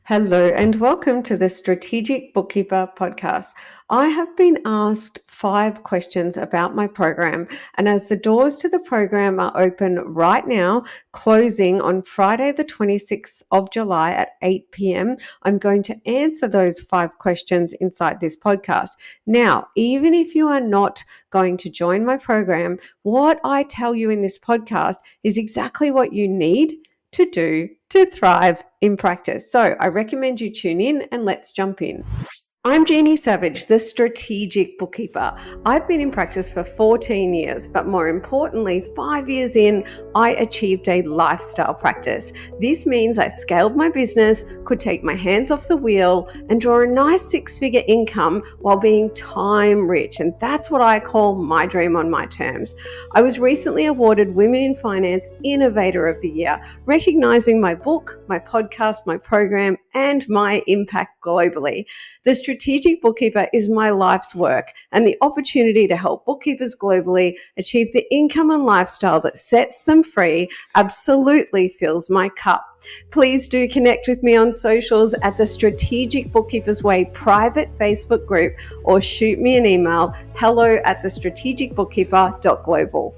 Hello and welcome to the Strategic Bookkeeper podcast. I have been asked 5 questions about my program, and as the doors to the program are open right now, closing on Friday the 26th of July at 8 p.m, I'm going to answer those 5 questions inside this podcast. Now, even if you are not going to join my program, what I tell you in this podcast is exactly what you need to do to thrive in practice. So I recommend you tune in and let's jump in. I'm Jeannie Savage, the Strategic Bookkeeper. I've been in practice for 14 years, but more importantly, 5 years in, I achieved a lifestyle practice. This means I scaled my business, could take my hands off the wheel, and draw a nice 6-figure income while being time rich. And that's what I call my dream on my terms. I was recently awarded Women in Finance Innovator of the Year, recognizing my book, my podcast, my program, and my impact globally. The Strategic Bookkeeper is my life's work, and the opportunity to help bookkeepers globally achieve the income and lifestyle that sets them free absolutely fills my cup. Please do connect with me on socials at the Strategic Bookkeepers Way private Facebook group, or shoot me an email, hello@thestrategicbookkeeper.global.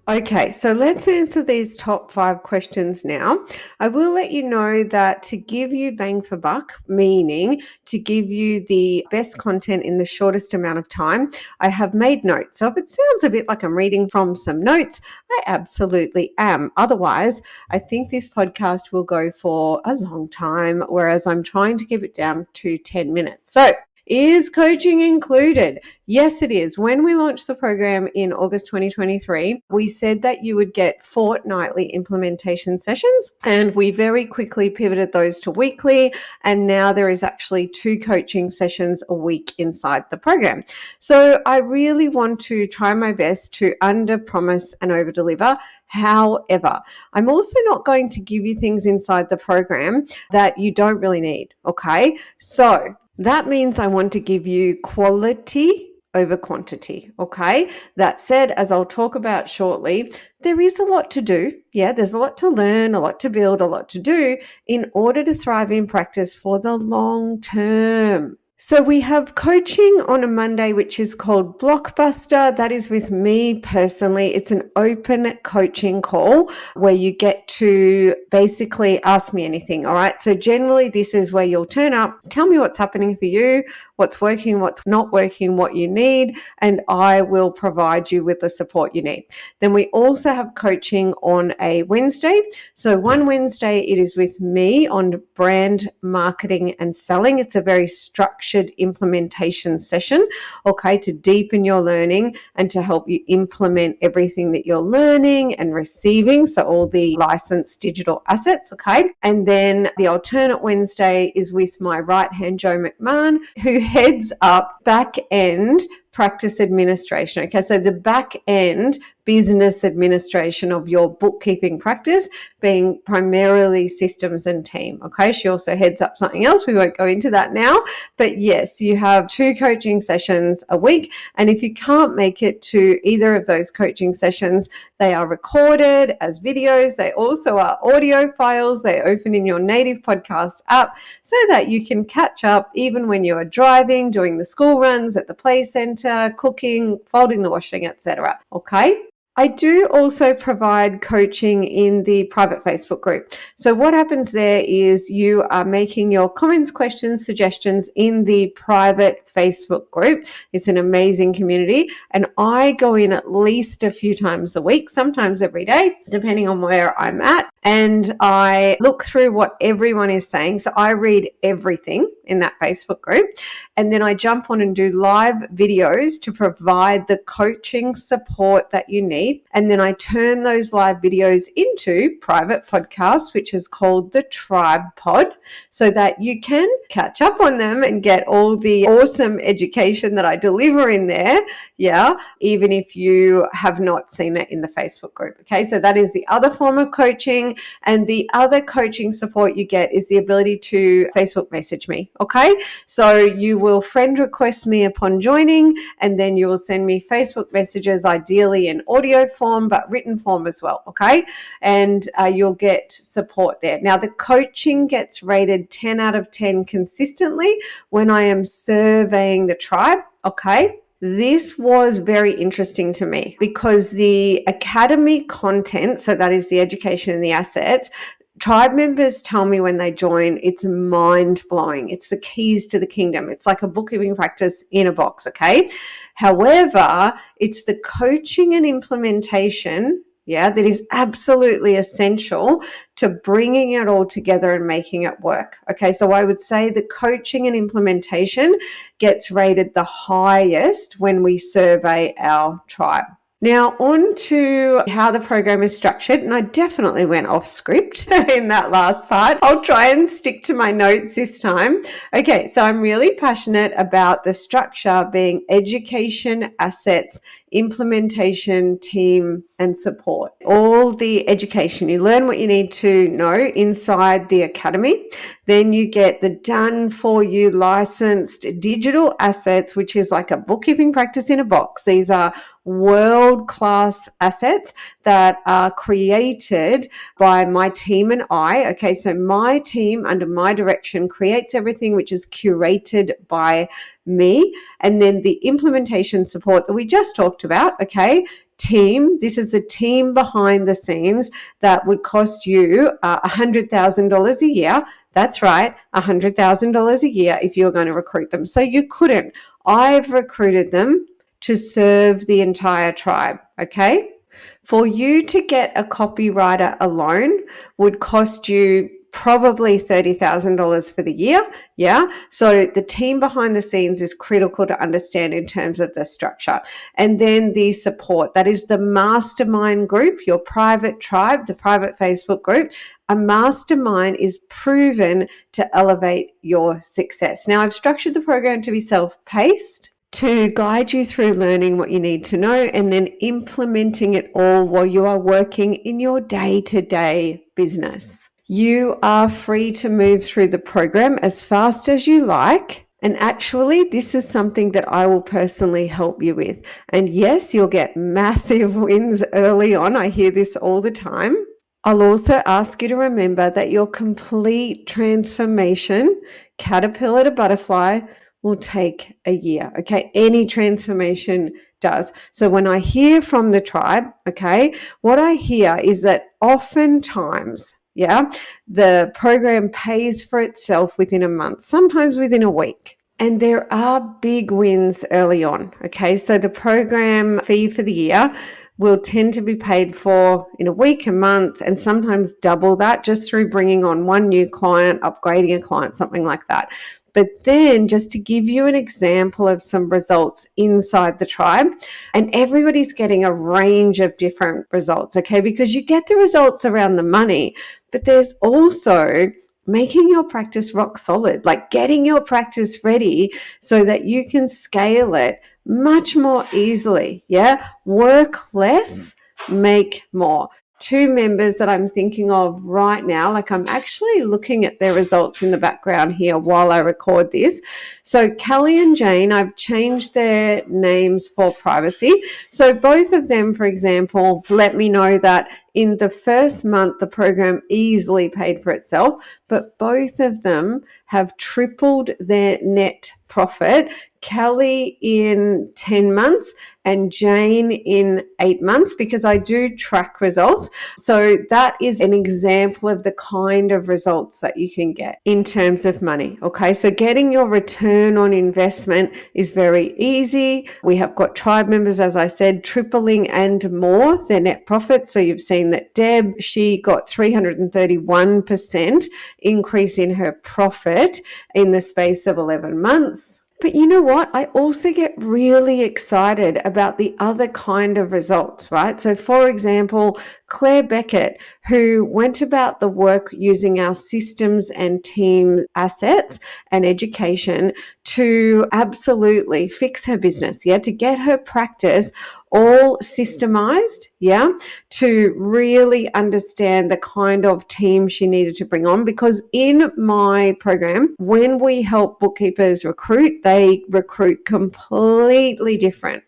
Okay, so let's answer these top 5 questions now. I will let you know that to give you bang for buck, meaning to give you the best content in the shortest amount of time, I have made notes. So if it sounds a bit like I'm reading from some notes, I absolutely am. Otherwise, I think this podcast will go for a long time, whereas I'm trying to keep it down to 10 minutes. So, is coaching included? Yes, it is. When we launched the program in August 2023, we said that you would get fortnightly implementation sessions, and we very quickly pivoted those to weekly. And now there is actually 2 coaching sessions a week inside the program. So I really want to try my best to under promise and over deliver. However, I'm also not going to give you things inside the program that you don't really need. Okay. So that means I want to give you quality over quantity, okay? That said, as I'll talk about shortly, there is a lot to do. Yeah, there's a lot to learn, a lot to build, a lot to do in order to thrive in practice for the long term. So we have coaching on a Monday, which is called Blockbuster. That is with me personally. It's an open coaching call where you get to basically ask me anything. All right. So generally this is where you'll turn up, tell me what's happening for you, what's working, what's not working, what you need, and I will provide you with the support you need. Then we also have coaching on a Wednesday. So one Wednesday it is with me on brand marketing and selling. It's a very structured implementation session, okay, to deepen your learning and to help you implement everything that you're learning and receiving. So all the licensed digital assets, okay. And then the alternate Wednesday is with my right hand, Joe McMahon, who heads up back end practice administration. Okay, so the back end business administration of your bookkeeping practice being primarily systems and team. Okay, she also heads up something else. We won't go into that now, but yes, you have 2 coaching sessions a week. And if you can't make it to either of those coaching sessions, they are recorded as videos. They also are audio files. They open in your native podcast app so that you can catch up even when you are driving, doing the school runs at the play center, cooking, folding the washing, etc. Okay. I do also provide coaching in the private Facebook group. So what happens there is you are making your comments, questions, suggestions in the private Facebook group. It's an amazing community, and I go in at least a few times a week, sometimes every day, depending on where I'm at. And I look through what everyone is saying. So I read everything in that Facebook group, and then I jump on and do live videos to provide the coaching support that you need. And then I turn those live videos into private podcasts, which is called the Tribe Pod, so that you can catch up on them and get all the awesome education that I deliver in there. Yeah, even if you have not seen it in the Facebook group. Okay, so that is the other form of coaching. And the other coaching support you get is the ability to Facebook message me. Okay, so you will friend request me upon joining, and then you will send me Facebook messages, ideally in audio form, but written form as well. Okay, and you'll get support there. Now, the coaching gets rated rated 10 out of 10 consistently when I am surveying the tribe. Okay. This was very interesting to me because the academy content, so that is the education and the assets, tribe members tell me when they join, it's mind-blowing. It's the keys to the kingdom. It's like a bookkeeping practice in a box, okay? However, it's the coaching and implementation, that is absolutely essential to bringing it all together and making it work. Okay, so I would say the coaching and implementation gets rated the highest when we survey our tribe. Now, on to how the program is structured, and I definitely went off script in that last part. I'll try and stick to my notes this time. Okay, so I'm really passionate about the structure being education, assets, implementation, team, and support. All the education, you learn what you need to know inside the academy. Then you get the done for you licensed digital assets, which is like a bookkeeping practice in a box. These are world-class assets that are created by my team and I. Okay, so my team under my direction creates everything which is curated by me. And then the implementation support that we just talked about, okay, team, this is a team behind the scenes that would cost you $100,000 a year. That's right, $100,000 a year if you're going to recruit them. So you couldn't. I've recruited them to serve the entire tribe, okay? For you to get a copywriter alone would cost you probably $30,000 for the year. So the team behind the scenes is critical to understand in terms of the structure. And then the support, that is the mastermind group, your private tribe, the private Facebook group. A mastermind is proven to elevate your success. Now, I've structured the program to be self-paced, to guide you through learning what you need to know and then implementing it all while you are working in your day-to-day business. You are free to move through the program as fast as you like. And actually, this is something that I will personally help you with. And yes, you'll get massive wins early on. I hear this all the time. I'll also ask you to remember that your complete transformation, caterpillar to butterfly, will take a year. Okay, any transformation does. So when I hear from the tribe, okay, what I hear is that oftentimes, the program pays for itself within a month, sometimes within a week. And there are big wins early on. Okay, so the program fee for the year will tend to be paid for in a week, a month, and sometimes double that just through bringing on one new client, upgrading a client, something like that. But then just to give you an example of some results inside the tribe, and everybody's getting a range of different results, okay? Because you get the results around the money, but there's also making your practice rock solid, like getting your practice ready so that you can scale it much more easily, Work less, make more. 2 members that I'm thinking of right now, like I'm actually looking at their results in the background here while I record this. So Kelly and Jane, I've changed their names for privacy. So both of them, for example, let me know that in the first month, the program easily paid for itself, but both of them have tripled their net profit. Kelly in 10 months and Jane in 8 months, because I do track results. So that is an example of the kind of results that you can get in terms of money. Okay, so getting your return on investment is very easy. We have got tribe members, as I said, tripling and more their net profits. So you've seen that Deb, she got 331% increase in her profit in the space of 11 months. But you know what? I also get really excited about the other kind of results, right? So for example, Claire Beckett, who went about the work using our systems and team assets and education to absolutely fix her business, to get her practice all systemized, to really understand the kind of team she needed to bring on. Because in my program, when we help bookkeepers recruit, they recruit completely different.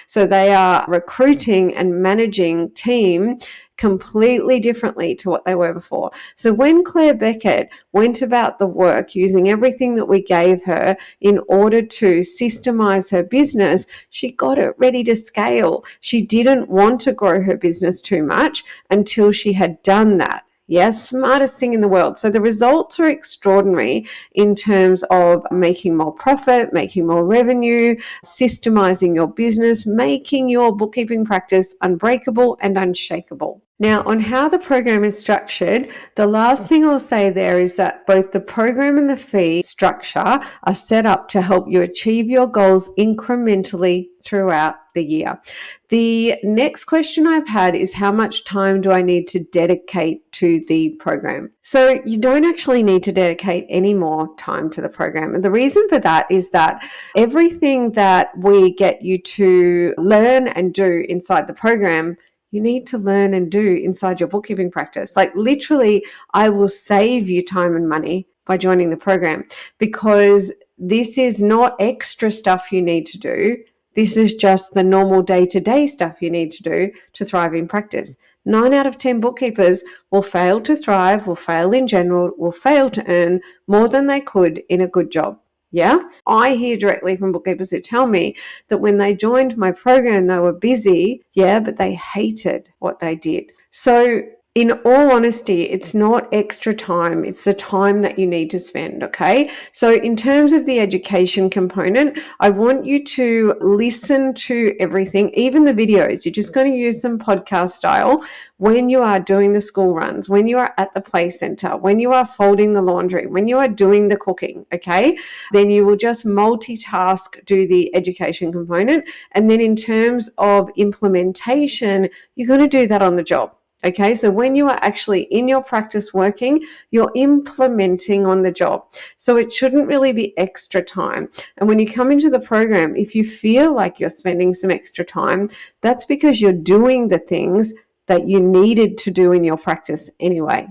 So they are recruiting and managing team completely differently to what they were before. So when Claire Beckett went about the work using everything that we gave her in order to systemize her business, she got it ready to scale. She didn't want to grow her business too much until she had done that. Yes, smartest thing in the world. So the results are extraordinary in terms of making more profit, making more revenue, systemizing your business, making your bookkeeping practice unbreakable and unshakable. Now, on how the program is structured, the last thing I'll say there is that both the program and the fee structure are set up to help you achieve your goals incrementally throughout the year. The next question I've had is, how much time do I need to dedicate to the program? So you don't actually need to dedicate any more time to the program. And the reason for that is that everything that we get you to learn and do inside the program, you need to learn and do inside your bookkeeping practice. Like literally, I will save you time and money by joining the program, because this is not extra stuff you need to do. This is just the normal day-to-day stuff you need to do to thrive in practice. 9 out of 10 bookkeepers will fail to thrive, will fail in general, will fail to earn more than they could in a good job. Yeah, I hear directly from bookkeepers who tell me that when they joined my program, they were busy, but they hated what they did. So in all honesty, it's not extra time. It's the time that you need to spend, okay? So in terms of the education component, I want you to listen to everything, even the videos. You're just going to use them podcast style when you are doing the school runs, when you are at the play center, when you are folding the laundry, when you are doing the cooking, okay? Then you will just multitask, do the education component. And then in terms of implementation, you're going to do that on the job. Okay, so when you are actually in your practice working, you're implementing on the job. So it shouldn't really be extra time. And when you come into the program, if you feel like you're spending some extra time, that's because you're doing the things that you needed to do in your practice anyway.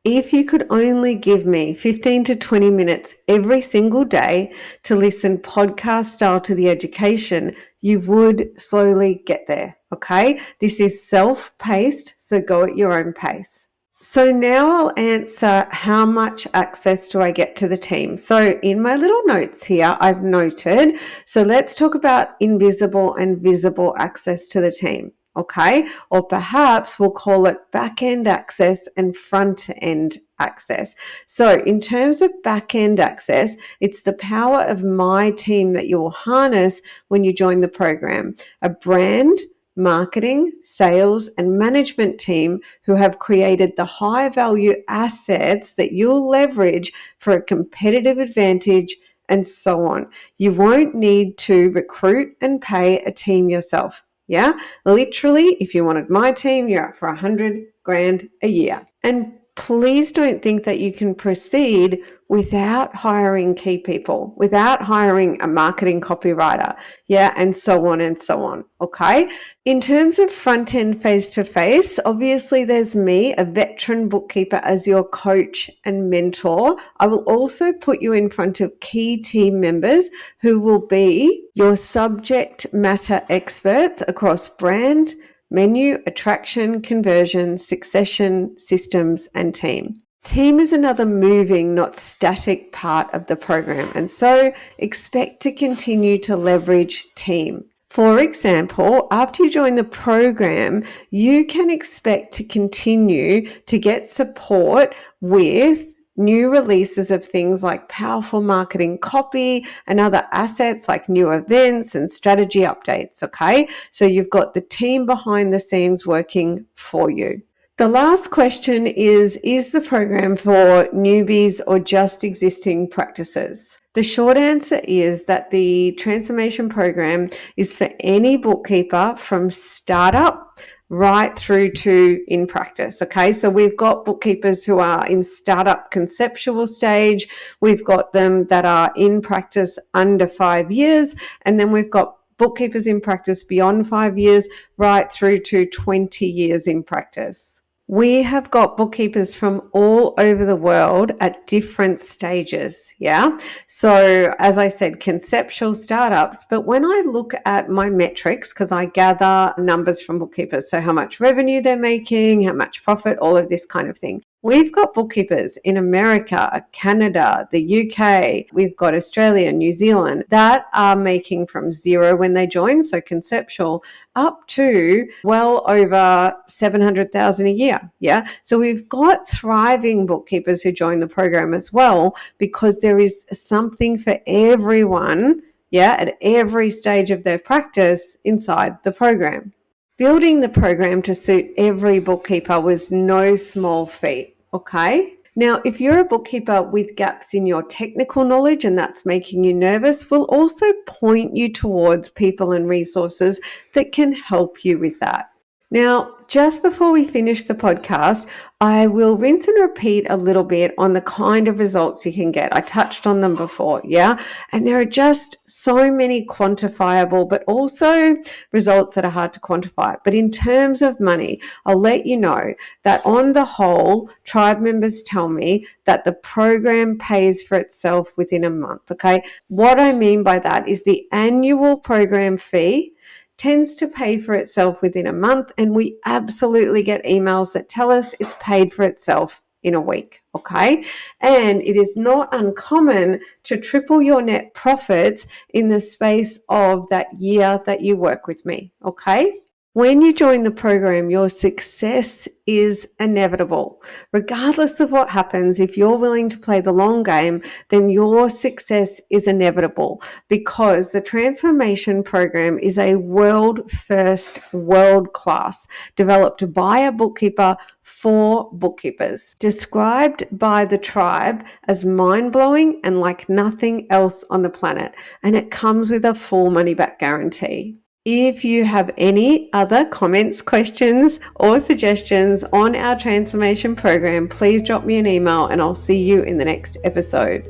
If you could only give me 15 to 20 minutes every single day to listen podcast style to the education, you would slowly get there, okay? This is self-paced, so go at your own pace. So now I'll answer, how much access do I get to the team? So in my little notes here, I've noted, so let's talk about invisible and visible access to the team. Okay, or perhaps we'll call it back-end access and front-end access. So in terms of back-end access, it's the power of my team that you will harness when you join the program. A brand, marketing, sales, and management team who have created the high-value assets that you'll leverage for a competitive advantage, and so on. You won't need to recruit and pay a team yourself. Yeah, literally, if you wanted my team, you're up for $100,000 a year. And please don't think that you can proceed without hiring key people, without hiring a marketing copywriter, and so on and so on, okay? In terms of front-end face-to-face, obviously there's me, a veteran bookkeeper, as your coach and mentor. I will also put you in front of key team members who will be your subject matter experts across brand, menu, attraction, conversion, succession, systems, and team. Team is another moving, not static part of the program, and so expect to continue to leverage team. For example, after you join the program, you can expect to continue to get support with new releases of things like powerful marketing copy and other assets like new events and strategy updates, okay? So you've got the team behind the scenes working for you. The last question is the program for newbies or just existing practices? The short answer is that the transformation program is for any bookkeeper from startup right through to in practice. Okay, so we've got bookkeepers who are in startup conceptual stage, we've got them that are in practice under 5 years, and then we've got bookkeepers in practice beyond 5 years, right through to 20 years in practice. We have got bookkeepers from all over the world at different stages. Yeah. So, as I said, conceptual startups. But when I look at my metrics, because I gather numbers from bookkeepers, so how much revenue they're making, how much profit, all of this kind of thing. We've got bookkeepers in America, Canada, the UK, we've got Australia, New Zealand that are making from zero when they join, so conceptual, up to well over 700,000 a year. Yeah. So we've got thriving bookkeepers who join the program as well, because there is something for everyone. Yeah. At every stage of their practice inside the program. Building the program to suit every bookkeeper was no small feat. Okay. Now, if you're a bookkeeper with gaps in your technical knowledge and that's making you nervous, we'll also point you towards people and resources that can help you with that. Now, just before we finish the podcast, I will rinse and repeat a little bit on the kind of results you can get. I touched on them before, yeah? And there are just so many quantifiable, but also results that are hard to quantify. But in terms of money, I'll let you know that on the whole, tribe members tell me that the program pays for itself within a month, okay? What I mean by that is the annual program fee tends to pay for itself within a month, and we absolutely get emails that tell us it's paid for itself in a week, okay? And it is not uncommon to triple your net profits in the space of that year that you work with me, okay? When you join the program, your success is inevitable. Regardless of what happens, if you're willing to play the long game, then your success is inevitable, because the transformation program is a world first, world class, developed by a bookkeeper for bookkeepers, described by the tribe as mind-blowing and like nothing else on the planet. And it comes with a full money back guarantee. If you have any other comments, questions, or suggestions on our transformation program, please drop me an email and I'll see you in the next episode.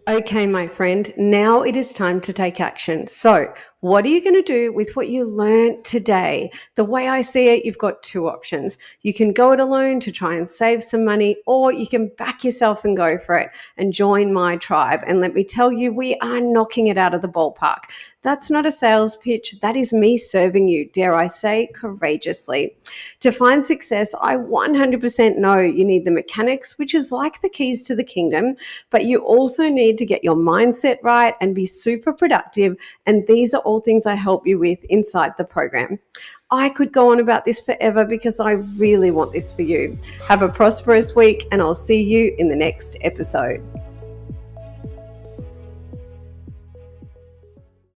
Okay, my friend, now it is time to take action. So, what are you going to do with what you learned today? The way I see it, you've got two options. You can go it alone to try and save some money, or you can back yourself and go for it and join my tribe. And let me tell you, we are knocking it out of the ballpark. That's not a sales pitch. That is me serving you, dare I say, courageously. To find success, I 100% know you need the mechanics, which is like the keys to the kingdom, but you also need to get your mindset right and be super productive. And these are all things I help you with inside the program. I could go on about this forever because I really want this for you. Have a prosperous week, and I'll see you in the next episode.